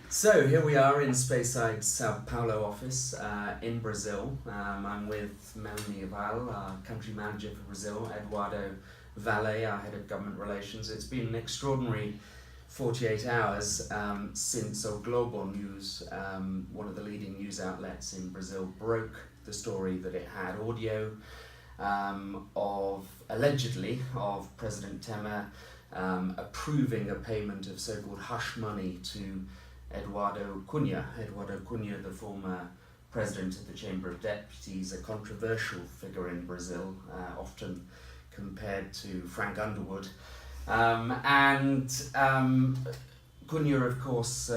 So here we are in Speyside Sao Paulo office in Brazil. I'm with Melanie Wahl, our country manager for Brazil, Eduardo Valle, our head of government relations. It's been an extraordinary 48 hours since O Globo News, one of the leading news outlets in Brazil, broke the story that it had audio allegedly of President Temer approving a payment of so-called hush money to Eduardo Cunha, the former president of the Chamber of Deputies, a controversial figure in Brazil, often compared to Frank Underwood. Cunha, of course,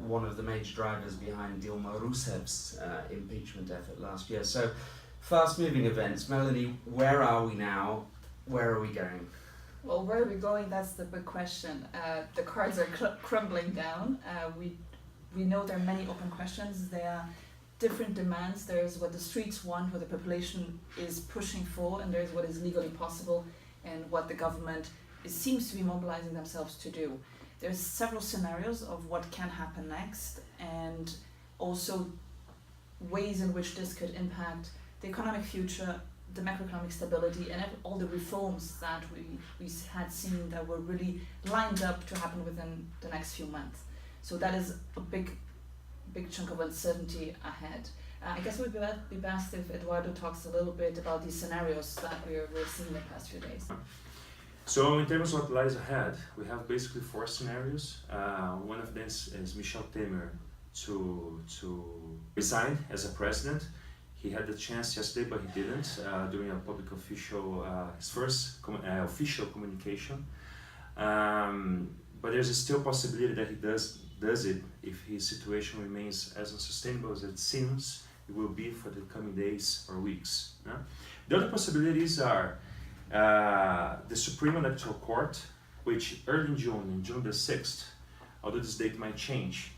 one of the major drivers behind Dilma Rousseff's impeachment effort last year. So, fast-moving events. Melanie, where are we now? Where are we going? Well, where are we going? That's the big question. The cards are crumbling down. We know there are many open questions. There are different demands. There's what the streets want, what the population is pushing for, and there's what is legally possible and what the government seems to be mobilizing themselves to do. There's several scenarios of what can happen next, and also ways in which this could impact the economic future, the macroeconomic stability, and all the reforms that we had seen that were really lined up to happen within the next few months. So that is a big chunk of uncertainty ahead. I guess it would be best if Eduardo talks a little bit about these scenarios that we're seeing in the past few days. So in terms of what lies ahead, we have basically four scenarios. One of them is Michel Temer to resign as a president. He had the chance yesterday, but he didn't during a public official, his first official communication. But there's still a possibility that he does it if his situation remains as unsustainable as it seems it will be for the coming days or weeks. The other possibilities are the Supreme Electoral Court, which early in June the 6th, although this date might change,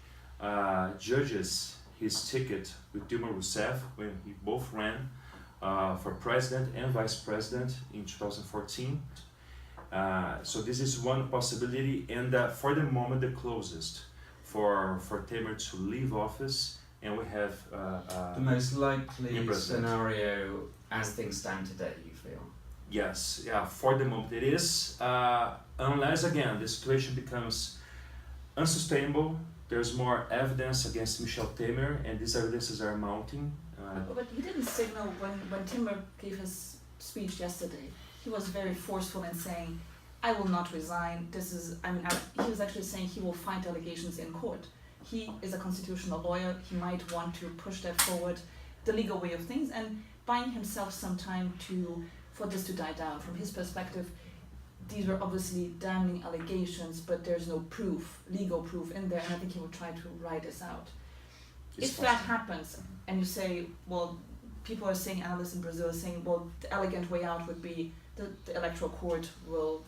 judges his ticket with Dilma Rousseff when he both ran for president and vice president in 2014. So this is one possibility, and for the moment the closest for Temer to leave office, and we have the most likely scenario as things stand today, you feel? Yes, yeah, for the moment it is, unless again the situation becomes unsustainable. There's more evidence against Michel Temer, and these evidences are mounting. But he didn't signal when Temer gave his speech yesterday. He was very forceful in saying, "I will not resign." He was actually saying he will fight allegations in court. He is a constitutional lawyer. He might want to push that forward, the legal way of things, and buying himself some time for this to die down. From his perspective, these were obviously damning allegations, but there's no legal proof in there, and I think he would try to ride this out. If that happens, and you say, well, people are saying, analysts in Brazil are saying, well, the elegant way out would be the electoral court will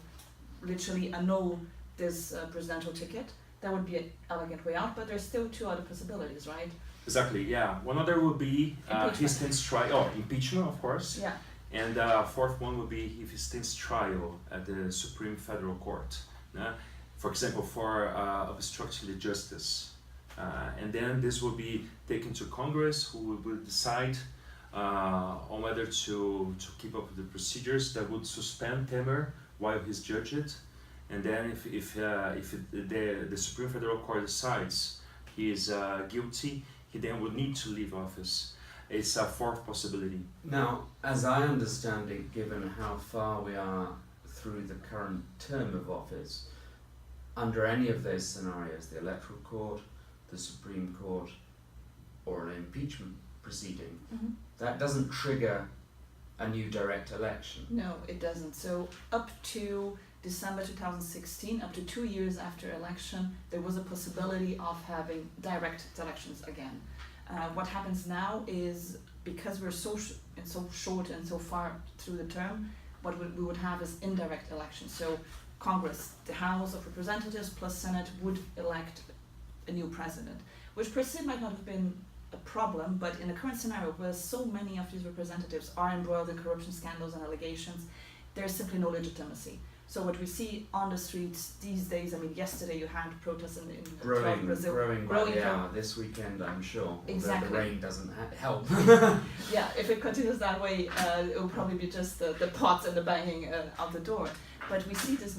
literally annul this presidential ticket. That would be an elegant way out, but there's still two other possibilities, right? Exactly, yeah. One other would be he stands trial, impeachment, of course. Yeah. And fourth one would be if he stands trial at the Supreme Federal Court. For example, for obstructing the justice. And then this will be taken to Congress, who will decide on whether to keep up with the procedures that would suspend Temer while he's judged. And then if the Supreme Federal Court decides he is guilty, he then would need to leave office. It's a fourth possibility. Now, as I understand it, given how far we are through the current term of office, under any of those scenarios, the Electoral Court, the Supreme Court, or an impeachment proceeding, that doesn't trigger a new direct election. No, it doesn't. So up to December 2016, up to 2 years after election, there was a possibility of having direct elections again. What happens now is, because we're so short and so far through the term, what we would have is indirect elections. So Congress, the House of Representatives plus Senate, would elect a new president, which per se might not have been a problem, but in the current scenario where so many of these representatives are embroiled in corruption scandals and allegations, there's simply no legitimacy. So what we see on the streets these days, I mean, yesterday you had protests in growing Brazil. by growing the from- hour this weekend, I'm sure. Although Exactly. the rain doesn't help. Yeah, if it continues that way, it will probably be just the pots and the banging out the door. But we see this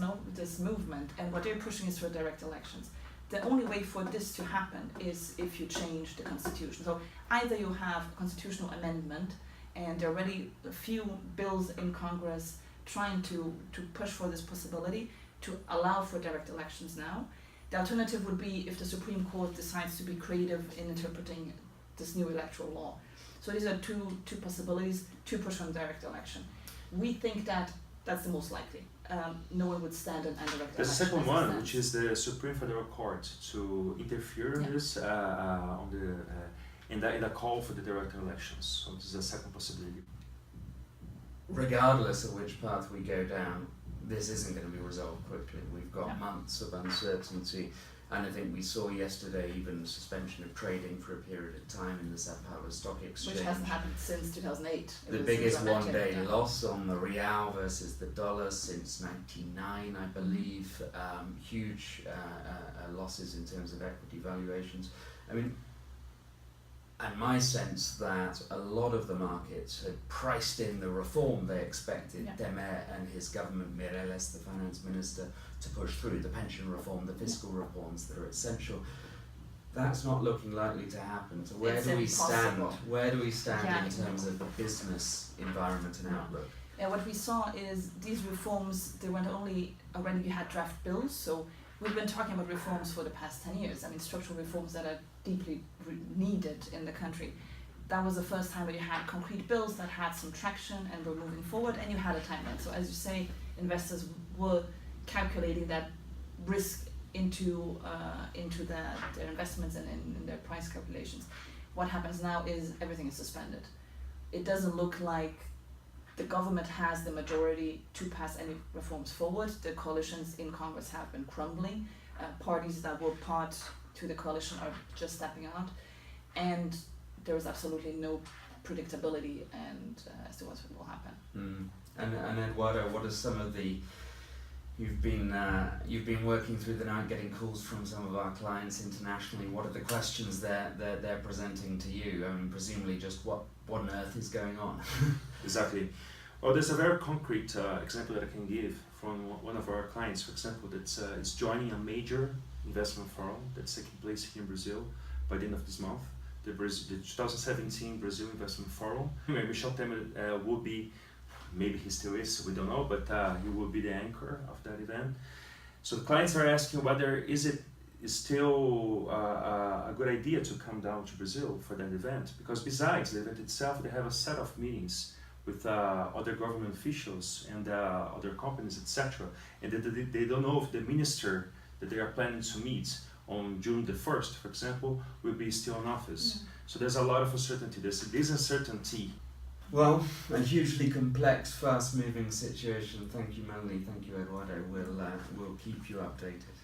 movement, and what they're pushing is for direct elections. The only way for this to happen is if you change the constitution. So either you have a constitutional amendment, and there are already a few bills in Congress trying to push for this possibility to allow for direct elections now. The alternative would be if the Supreme Court decides to be creative in interpreting this new electoral law. So these are two possibilities to push on direct election. We think that that's the most likely. No one would stand an indirect election. The second as it one, stands. which is the Supreme Federal Court to interfere in Yeah. this on the in the call for the direct elections. So this is the second possibility. Regardless of which path we go down, this isn't going to be resolved quickly. We've got Yeah. months of uncertainty, and I think we saw yesterday even suspension of trading for a period of time in the Sao Paulo Stock Exchange. Which hasn't happened since 2008. It The was biggest dramatic, one-day yeah. loss on the real versus the dollar since '99, I believe. Huge losses in terms of equity valuations. I mean, and my sense that a lot of the markets had priced in the reform they expected Yeah. Temer and his government, Mireles, the finance minister, to push through, the pension reform, the fiscal reforms that are essential. That's not looking likely to happen. So where It's do we stand? impossible. Where do we stand Yeah. in terms of the business environment and outlook? And what we saw is these reforms, they weren't only already you had draft bills, so we've been talking about reforms for the past 10 years. I mean, structural reforms that are deeply needed in the country. That was the first time that you had concrete bills that had some traction and were moving forward, and you had a timeline. So as you say, investors were calculating that risk into their investments and in their price calculations. What happens now is everything is suspended. It doesn't look like the government has the majority to pass any reforms forward. The coalitions in Congress have been crumbling. Parties that were part to the coalition are just stepping out, and there is absolutely no predictability as to what will happen. And Eduardo, what are some of the you've been working through the night, getting calls from some of our clients internationally. What are the questions they're presenting to you? I mean, presumably just what on earth is going on? Exactly. Well, there's a very concrete example that I can give from one of our clients, for example, that's it's joining a major investment forum that's taking place here in Brazil by the end of this month. The 2017 Brazil Investment Forum. Anyway, Michel Temer will be, maybe he still is, we don't know, but he will be the anchor of that event. So the clients are asking whether is still a good idea to come down to Brazil for that event, because besides the event itself, they have a set of meetings with other government officials and other companies, etc. And they don't know if the minister that they are planning to meet on June the 1st, for example, will be still in office. Yeah. So there's a lot of uncertainty. There's this uncertainty. Well, a hugely complex, fast-moving situation. Thank you, Melanie. Thank you, Eduardo. We'll keep you updated.